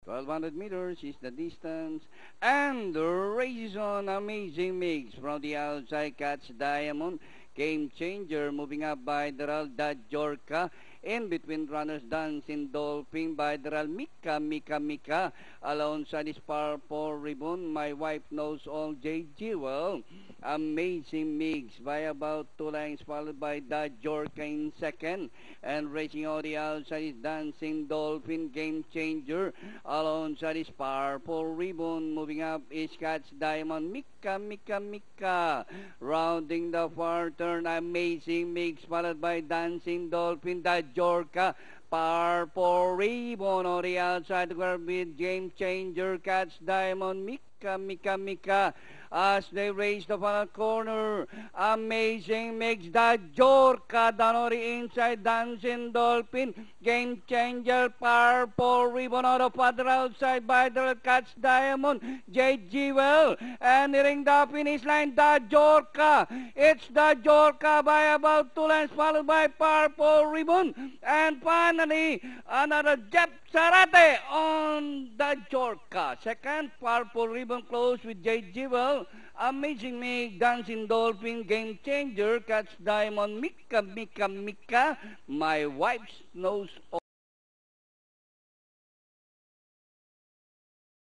1,200 meters is the distance. And the race is on. Amazing mix from the outside. Catch Diamond. Game Changer moving up by Deralda Jorka. In between runners, Dancing Dolphin by Deral Mika. Alongside is Purple Ribbon. My Wife Knows All, J. Jewel. Amazing mix by about 2 lengths, followed by the Jorka in second. And racing on the outside is Dancing Dolphin, Game Changer. Alongside is Purple Ribbon. Moving up is Catch Diamond, Mika. Rounding the far turn, Amazing mix, followed by Dancing Dolphin, the Jorka. Purple Ribbon on the outside with Game Changer, Catch Diamond, Mika. As they race the final corner, Amazing mix, the Jorka down on the inside, Dancing Dolphin, Game Changer, Purple Ribbon on the further outside by the Catch Diamond, J. Jewel, and nearing the finish line, the Jorka. It's the Jorka by about 2 lengths, followed by Purple Ribbon, and finally another Jeff Sarate on the Jorka. Second, Purple Ribbon close with J. Jewel. Amazing mix, Dancing Dolphin, Game Changer, Catch Diamond, Mika. My Wife Knows All.